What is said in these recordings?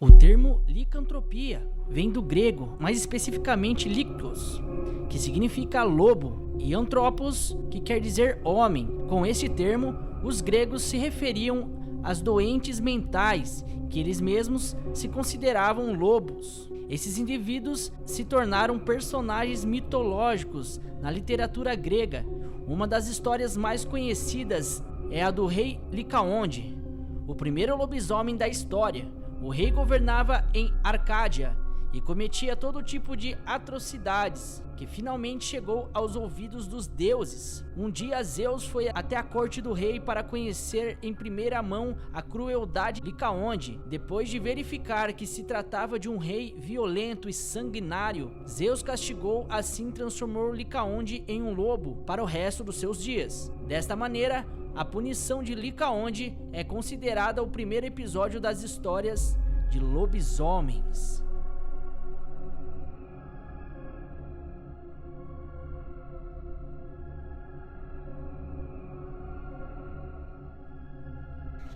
O termo licantropia vem do grego, mais especificamente lictos, que significa lobo, e anthropos, que quer dizer homem. Com este termo, os gregos se referiam às doentes mentais, que eles mesmos se consideravam lobos. Esses indivíduos se tornaram personagens mitológicos na literatura grega. Uma das histórias mais conhecidas é a do rei Licaonde, o primeiro lobisomem da história. O rei governava em Arcádia e cometia todo tipo de atrocidades, que finalmente chegou aos ouvidos dos deuses. Um dia Zeus foi até a corte do rei para conhecer em primeira mão a crueldade de Licaonde. Depois de verificar que se tratava de um rei violento e sanguinário, Zeus castigou, assim transformou Licaonde em um lobo para o resto dos seus dias. Desta maneira, a punição de Licaonde é considerada o primeiro episódio das histórias de lobisomens.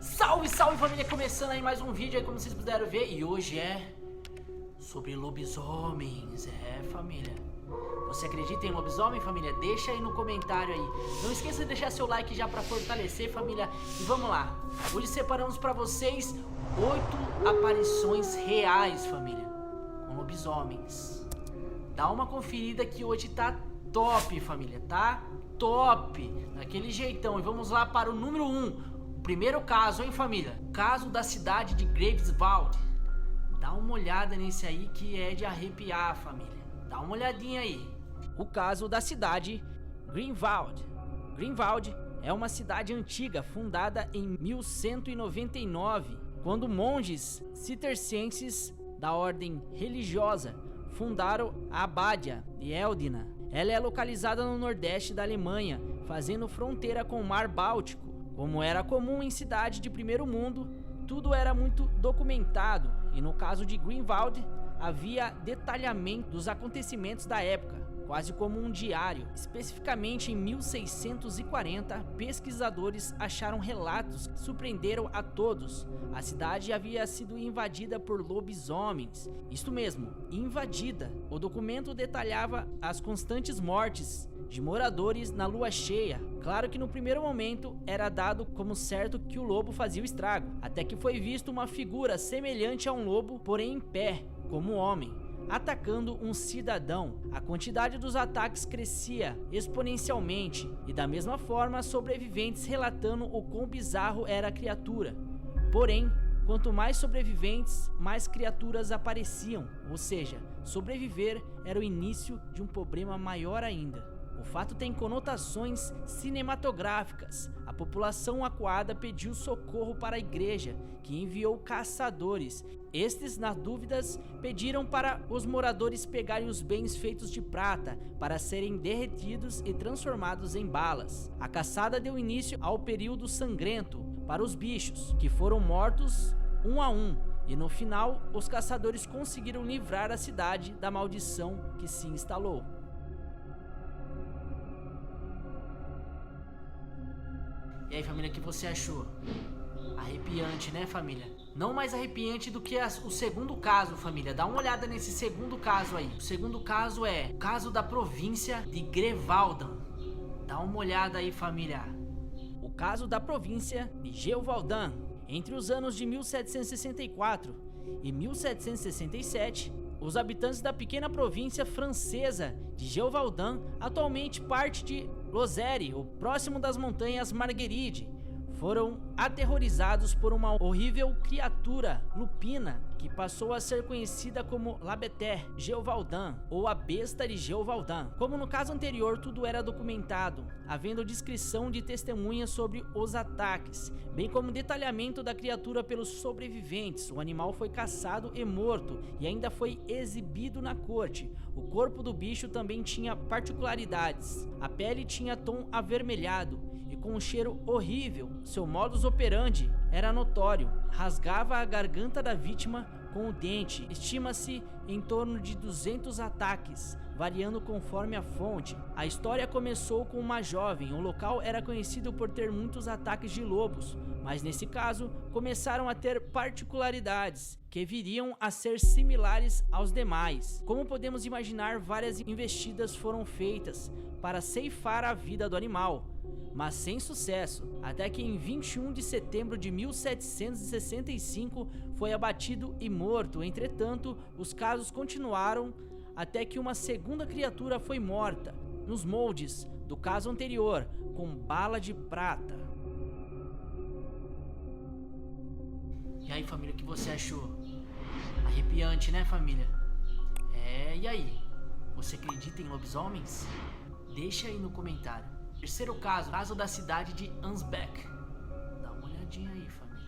Salve, salve família, começando aí mais um vídeo aí, como vocês puderam ver, e hoje é sobre lobisomens. Família, você acredita em lobisomem, família? Deixa aí no comentário aí. Não esqueça de deixar seu like já pra fortalecer, família. E vamos lá. Hoje separamos pra vocês 8 aparições reais, família, com lobisomens. Dá uma conferida que hoje tá top, família, tá? Top! Daquele jeitão. E vamos lá para o número 1. O primeiro caso, hein, família? O caso da cidade de Graveswald. Dá uma olhada nesse aí que é de arrepiar, família. Dá uma olhadinha aí. O caso da cidade Greenwald. Greenwald é uma cidade antiga fundada em 1199, quando monges cistercienses da ordem religiosa fundaram a Abádia de Eldina. Ela é localizada no nordeste da Alemanha, fazendo fronteira com o Mar Báltico. Como era comum em cidade de primeiro mundo, tudo era muito documentado, e no caso de Greenwald havia detalhamento dos acontecimentos da época, quase como um diário. Especificamente em 1640, pesquisadores acharam relatos que surpreenderam a todos. A cidade havia sido invadida por lobisomens. Isto mesmo, invadida. O documento detalhava as constantes mortes de moradores na lua cheia. Claro que no primeiro momento era dado como certo que o lobo fazia o estrago, até que foi visto uma figura semelhante a um lobo, porém em pé, como homem, atacando um cidadão. A quantidade dos ataques crescia exponencialmente, e da mesma forma sobreviventes relatando o quão bizarro era a criatura. Porém, quanto mais sobreviventes, mais criaturas apareciam, ou seja, sobreviver era o início de um problema maior ainda. O fato tem conotações cinematográficas. A população acuada pediu socorro para a igreja, que enviou caçadores. Estes, na dúvidas, pediram para os moradores pegarem os bens feitos de prata para serem derretidos e transformados em balas. A caçada deu início ao período sangrento para os bichos, que foram mortos um a um, e no final os caçadores conseguiram livrar a cidade da maldição que se instalou. E aí, família, o que você achou? Arrepiante, né, família? Não mais arrepiante do que o segundo caso, família. Dá uma olhada nesse segundo caso aí. O segundo caso é o caso da província de Grevaldam. Dá uma olhada aí, família. O caso da província de Gevaldam. Entre os anos de 1764 e 1767, os habitantes da pequena província francesa de Gevaldam, atualmente parte de Lozère, o próximo das montanhas Marguerite, foram aterrorizados por uma horrível criatura lupina que passou a ser conhecida como La Bête Gevaldam, ou a besta de Gevaldam. Como no caso anterior, tudo era documentado, havendo descrição de testemunhas sobre os ataques, bem como detalhamento da criatura pelos sobreviventes. O animal foi caçado e morto, e ainda foi exibido na corte. O corpo do bicho também tinha particularidades. A pele tinha tom avermelhado e com um cheiro horrível. Seu modus operandi era notório, rasgava a garganta da vítima com o dente. Estima-se em torno de 200 ataques, variando conforme a fonte. A história começou com uma jovem. O local era conhecido por ter muitos ataques de lobos, mas nesse caso começaram a ter particularidades que viriam a ser similares aos demais. Como podemos imaginar, várias investidas foram feitas para ceifar a vida do animal, mas sem sucesso, até que em 21 de setembro de 1765 foi abatido e morto. Entretanto, os casos continuaram até que uma segunda criatura foi morta, nos moldes do caso anterior, com bala de prata. E aí, família, o que você achou? Arrepiante, né, família? E aí? Você acredita em lobisomens? Deixa aí no comentário. Terceiro caso da cidade de Ansbeck. Dá uma olhadinha aí, família.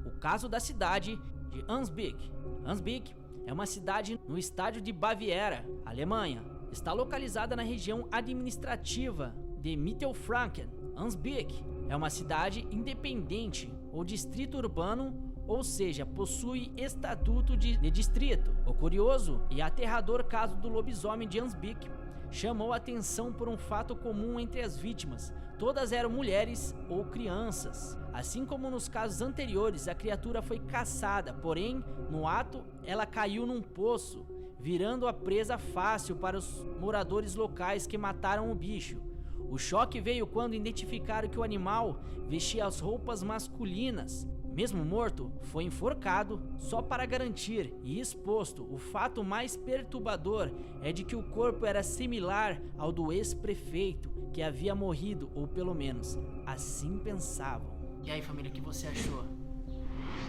O caso da cidade de Ansbeck. Ansbeck é uma cidade no estado de Baviera, Alemanha. Está localizada na região administrativa de Mittelfranken. Ansbeck é uma cidade independente ou distrito urbano, ou seja, possui estatuto de distrito. O curioso e aterrador caso do lobisomem de Ansbeck chamou a atenção por um fato comum entre as vítimas. Todas eram mulheres ou crianças. Assim como nos casos anteriores, a criatura foi caçada, porém, no ato, ela caiu num poço, virando a presa fácil para os moradores locais que mataram o bicho. O choque veio quando identificaram que o animal vestia as roupas masculinas. Mesmo morto, foi enforcado só para garantir e exposto. O fato mais perturbador é de que o corpo era similar ao do ex-prefeito, que havia morrido, ou pelo menos assim pensavam. E aí, família, o que você achou?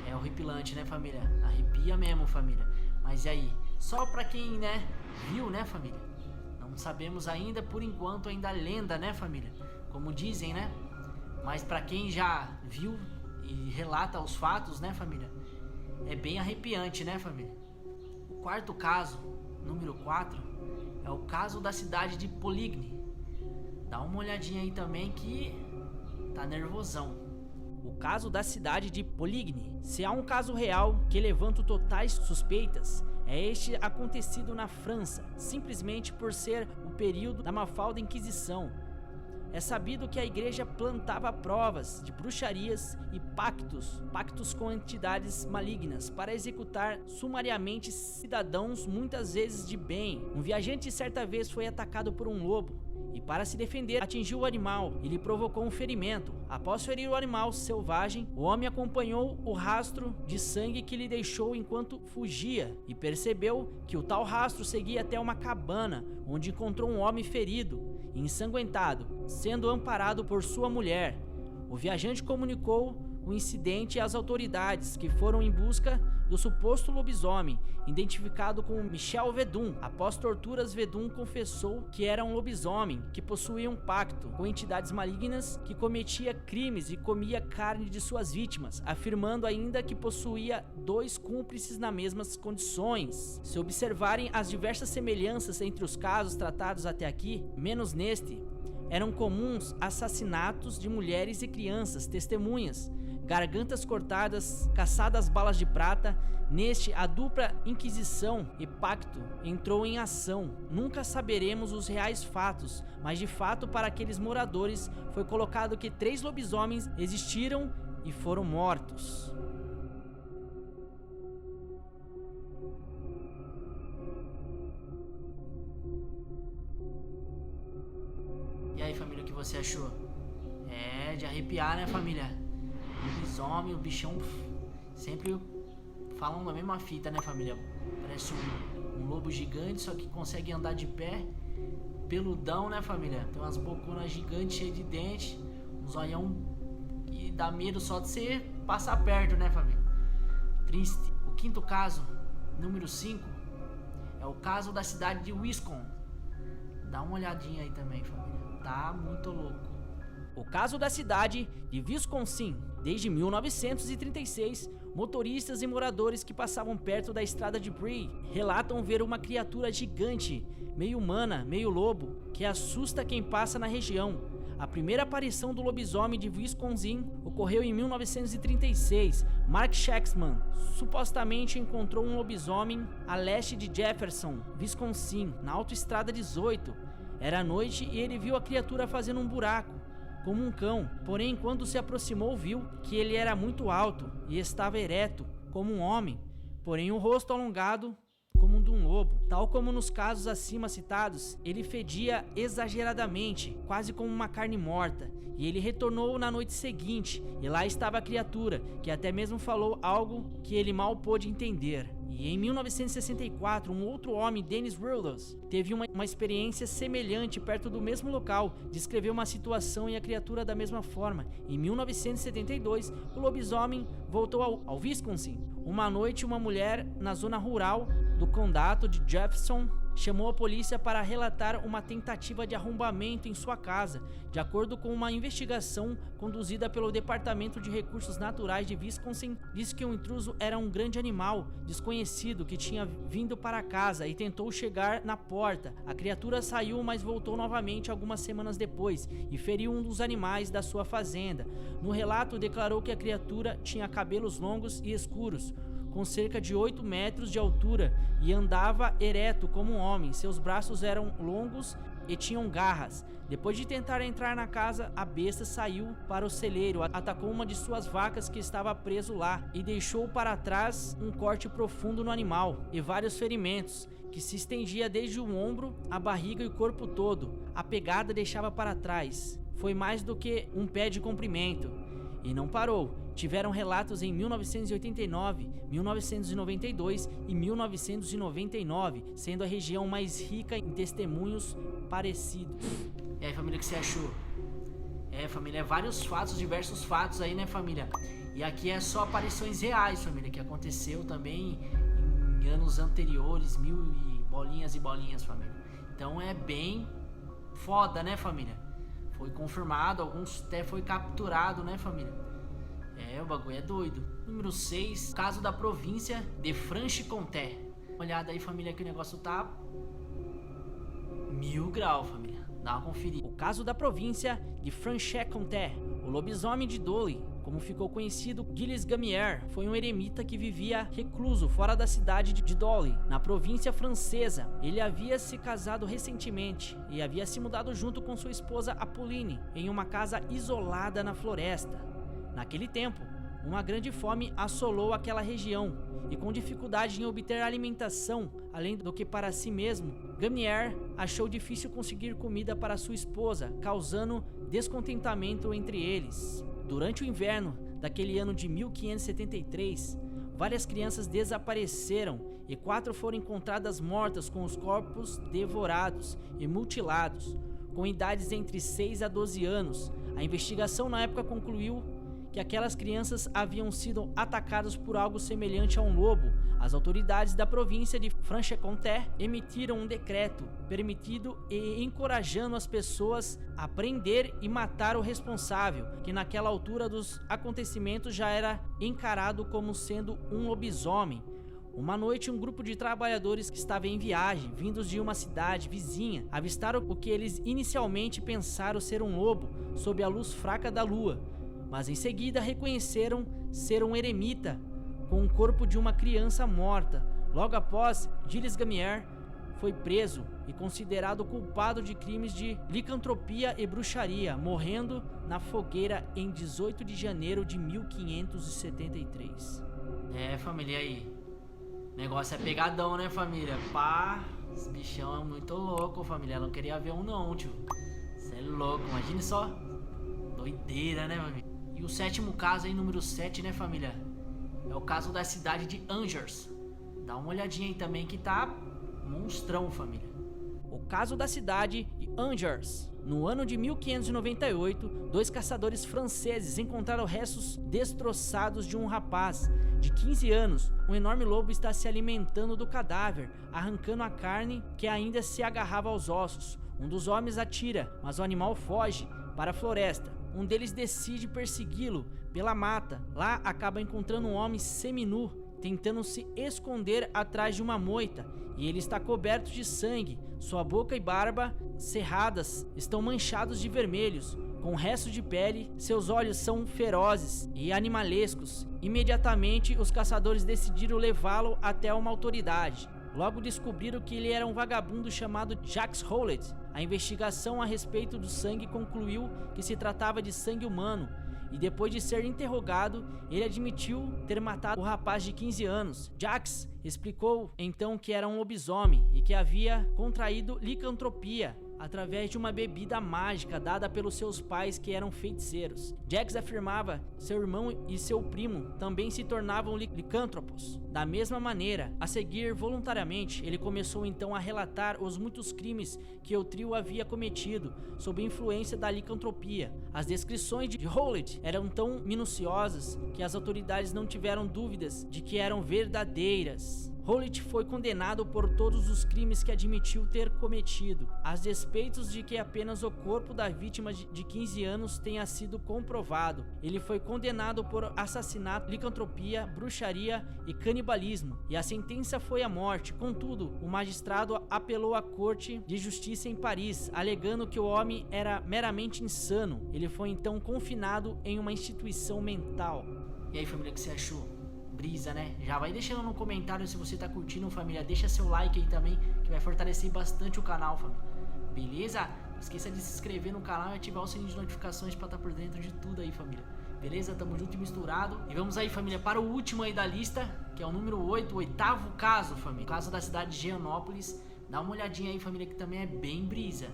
É horripilante, né, família? Arrepia mesmo, família. Mas e aí? Só pra quem, né, viu, né, família? Não sabemos ainda, por enquanto, ainda a lenda, né, família? Como dizem, né? Mas pra quem já viu e relata os fatos, né, família? É bem arrepiante, né, família? O quarto caso, número 4, é o caso da cidade de Poligny. Dá uma olhadinha aí também que tá nervosão. O caso da cidade de Poligny. Se há um caso real que levanta totais suspeitas, é este acontecido na França, simplesmente por ser o período da Mafalda Inquisição. É sabido que a igreja plantava provas de bruxarias e pactos com entidades malignas para executar sumariamente cidadãos, muitas vezes de bem. Um viajante certa vez foi atacado por um lobo e, para se defender, atingiu o animal e lhe provocou um ferimento. Após ferir o animal selvagem, o homem acompanhou o rastro de sangue que lhe deixou enquanto fugia e percebeu que o tal rastro seguia até uma cabana, onde encontrou um homem ferido e ensanguentado, sendo amparado por sua mulher. O viajante comunicou o incidente às autoridades, que foram em busca do suposto lobisomem, identificado como Michel Verdun. Após torturas, Verdun confessou que era um lobisomem que possuía um pacto com entidades malignas, que cometia crimes e comia carne de suas vítimas, afirmando ainda que possuía 2 cúmplices nas mesmas condições. Se observarem as diversas semelhanças entre os casos tratados até aqui, menos neste, eram comuns assassinatos de mulheres e crianças, testemunhas, gargantas cortadas, caçadas balas de prata. Neste, a dupla inquisição e pacto entrou em ação. Nunca saberemos os reais fatos, mas de fato para aqueles moradores foi colocado que 3 lobisomens existiram e foram mortos. E aí, família, o que você achou? É de arrepiar, né, família? Lobisomem, o bichão sempre falam a mesma fita, né, família? Parece um lobo gigante, só que consegue andar de pé, peludão, né, família? Tem umas boconas gigantes cheias de dente, um zoião que dá medo só de você passar perto, né, família? Triste. O quinto caso, número 5, é o caso da cidade de Wisconsin. Dá uma olhadinha aí também, família. Tá muito louco. O caso da cidade de Wisconsin. Desde 1936, motoristas e moradores que passavam perto da estrada de Brie relatam ver uma criatura gigante, meio humana, meio lobo, que assusta quem passa na região. A primeira aparição do lobisomem de Wisconsin ocorreu em 1936. Mark Shaxman supostamente encontrou um lobisomem a leste de Jefferson, Wisconsin, na Autoestrada 18. Era noite e ele viu a criatura fazendo um buraco, como um cão. Porém, quando se aproximou, viu que ele era muito alto e estava ereto, como um homem, porém o rosto alongado como o de um lobo. Tal como nos casos acima citados, ele fedia exageradamente, quase como uma carne morta, e ele retornou na noite seguinte, e lá estava a criatura, que até mesmo falou algo que ele mal pôde entender. E em 1964, um outro homem, Dennis Rudolph, teve uma experiência semelhante perto do mesmo local, descreveu uma situação e a criatura da mesma forma. Em 1972, o lobisomem voltou ao Wisconsin. Uma noite, uma mulher na zona rural do condado de Jefferson chamou a polícia para relatar uma tentativa de arrombamento em sua casa. De acordo com uma investigação conduzida pelo Departamento de Recursos Naturais de Wisconsin, disse que o intruso era um grande animal desconhecido que tinha vindo para a casa e tentou chegar na porta. A criatura saiu, mas voltou novamente algumas semanas depois e feriu um dos animais da sua fazenda. No relato, declarou que a criatura tinha cabelos longos e escuros, com cerca de 8 metros de altura, e andava ereto como um homem. Seus braços eram longos e tinham garras. Depois de tentar entrar na casa, a besta saiu para o celeiro, atacou uma de suas vacas que estava preso lá e deixou para trás um corte profundo no animal e vários ferimentos que se estendia desde o ombro, a barriga e o corpo todo. A pegada deixava para trás. Foi mais do que um pé de comprimento. E não parou. Tiveram relatos em 1989, 1992 e 1999, sendo a região mais rica em testemunhos parecidos. E aí, família, o que você achou? Família, vários fatos, diversos fatos aí, né, família? E aqui é só aparições reais, família, que aconteceu também em anos anteriores, e bolinhas, família. Então é bem foda, né, família? Foi confirmado, alguns até foi capturado, né, família? O bagulho é doido. Número 6, caso da província de Franche-Comté. Olhada aí, família, que o negócio tá 1000 graus, família. Dá uma conferida. O caso da província de Franche-Comté. O lobisomem de Dolly, como ficou conhecido, Gilles Gamier, foi um eremita que vivia recluso fora da cidade de Dolly, na província francesa. Ele havia se casado recentemente e havia se mudado junto com sua esposa Apolline em uma casa isolada na floresta. Naquele tempo, uma grande fome assolou aquela região, e com dificuldade em obter alimentação, além do que para si mesmo, Gamier achou difícil conseguir comida para sua esposa, causando descontentamento entre eles. Durante o inverno daquele ano de 1573, várias crianças desapareceram e 4 foram encontradas mortas com os corpos devorados e mutilados, com idades entre 6 a 12 anos. A investigação na época concluiu que aquelas crianças haviam sido atacadas por algo semelhante a um lobo. As autoridades da província de Franche-Comté emitiram um decreto permitindo e encorajando as pessoas a prender e matar o responsável, que naquela altura dos acontecimentos já era encarado como sendo um lobisomem. Uma noite, um grupo de trabalhadores que estava em viagem, vindos de uma cidade vizinha, avistaram o que eles inicialmente pensaram ser um lobo sob a luz fraca da lua, mas em seguida reconheceram ser um eremita com o corpo de uma criança morta. Logo após, Gilles Gamier foi preso e considerado culpado de crimes de licantropia e bruxaria, morrendo na fogueira em 18 de janeiro de 1573. Família, aí, o negócio é pegadão, né, família? Pá, esse bichão é muito louco, família. Eu não queria ver um não, tio. Você é louco, imagine só. Doideira, né, família? E o 7º caso aí, número 7, né, família? É o caso da cidade de Angers. Dá uma olhadinha aí também que tá monstrão, família. O caso da cidade de Angers. No ano de 1598, 2 caçadores franceses encontraram restos destroçados de um rapaz de 15 anos. Um enorme lobo está se alimentando do cadáver, arrancando a carne que ainda se agarrava aos ossos. Um dos homens atira, mas o animal foge para a floresta. Um deles decide persegui-lo pela mata. Lá acaba encontrando um homem seminu, tentando se esconder atrás de uma moita, e ele está coberto de sangue. Sua boca e barba cerradas estão manchados de vermelhos. com restos de pele, seus olhos são ferozes e animalescos. Imediatamente, os caçadores decidiram levá-lo até uma autoridade. Logo descobriram que ele era um vagabundo chamado Jacques Howlett. A investigação a respeito do sangue concluiu que se tratava de sangue humano, e depois de ser interrogado, ele admitiu ter matado o rapaz de 15 anos. Jacques explicou então que era um lobisomem e que havia contraído licantropia através de uma bebida mágica dada pelos seus pais, que eram feiticeiros. Jacques afirmava que seu irmão e seu primo também se tornavam licântropos. Da mesma maneira, a seguir voluntariamente, ele começou então a relatar os muitos crimes que o trio havia cometido sob influência da licantropia. As descrições de Howlett eram tão minuciosas que as autoridades não tiveram dúvidas de que eram verdadeiras. Howlett foi condenado por todos os crimes que admitiu ter cometido, a despeitos de que apenas o corpo da vítima de 15 anos tenha sido comprovado. Ele foi condenado por assassinato, licantropia, bruxaria e canibalismo, e a sentença foi a morte. Contudo, o magistrado apelou à corte de justiça em Paris, alegando que o homem era meramente insano. Ele foi então confinado em uma instituição mental. E aí, família, o que você achou? Brisa, né? Já vai deixando no comentário se você tá curtindo, família. Deixa seu like aí também, que vai fortalecer bastante o canal, família. Beleza? Não esqueça de se inscrever no canal e ativar o sininho de notificações pra estar por dentro de tudo aí, família. Beleza? Tamo junto e misturado. E vamos aí, família, para o último aí da lista, que é o número 8, o oitavo caso, família. O caso da cidade de Joanópolis. Dá uma olhadinha aí, família, que também é bem brisa.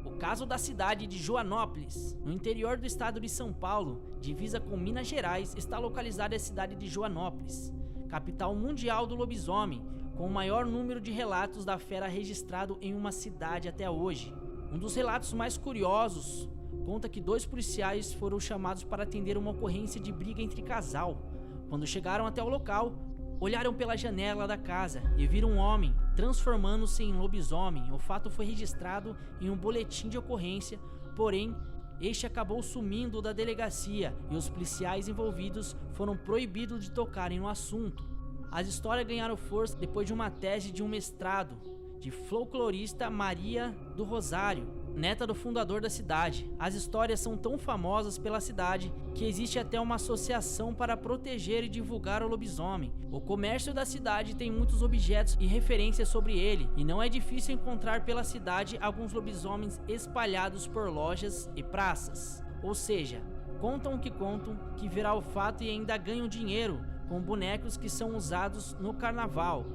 O caso da cidade de Joanópolis, no interior do estado de São Paulo, divisa com Minas Gerais, está localizada a cidade de Joanópolis, capital mundial do lobisomem, com o maior número de relatos da fera registrado em uma cidade até hoje. Um dos relatos mais curiosos conta que 2 policiais foram chamados para atender uma ocorrência de briga entre casal. Quando chegaram até o local, olharam pela janela da casa e viram um homem transformando-se em lobisomem. O fato foi registrado em um boletim de ocorrência, porém, este acabou sumindo da delegacia e os policiais envolvidos foram proibidos de tocarem no assunto. As histórias ganharam força depois de uma tese de um mestrado de folclorista Maria do Rosário, neta do fundador da cidade. As histórias são tão famosas pela cidade que existe até uma associação para proteger e divulgar o lobisomem. O comércio da cidade tem muitos objetos e referências sobre ele, e não é difícil encontrar pela cidade alguns lobisomens espalhados por lojas e praças. Ou seja, contam que verá o fato e ainda ganham dinheiro com bonecos que são usados no carnaval.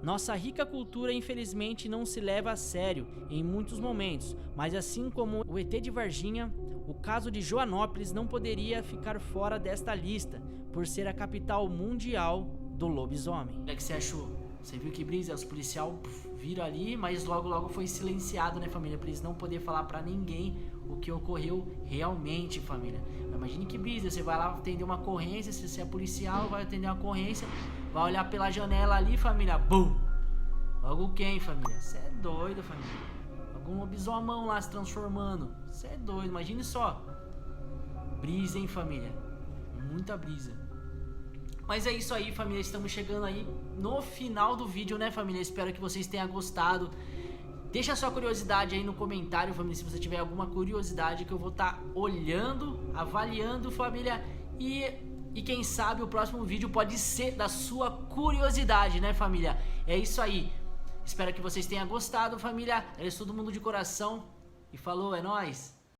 Nossa rica cultura infelizmente não se leva a sério em muitos momentos, mas assim como o ET de Varginha, o caso de Joanópolis não poderia ficar fora desta lista, por ser a capital mundial do lobisomem. O que você achou? Você viu que brisa? Os policiais viram ali, mas logo foi silenciado, né, família? Pra eles não poder falar pra ninguém o que ocorreu realmente, família. Imagine que brisa, você vai lá atender uma ocorrência, se você é policial, vai atender uma ocorrência, vai olhar pela janela ali, família, bum! Logo quem, família? Você é doido, família. Algum lobisomão lá se transformando. Você é doido, imagine só. Brisa, hein, família? Muita brisa. Mas é isso aí, família, estamos chegando aí no final do vídeo, né, família? Espero que vocês tenham gostado. Deixa a sua curiosidade aí no comentário, família, se você tiver alguma curiosidade, que eu vou estar olhando, avaliando, família. E quem sabe o próximo vídeo pode ser da sua curiosidade, né, família? É isso aí. Espero que vocês tenham gostado, família. É isso, todo mundo de coração. E falou, é nóis.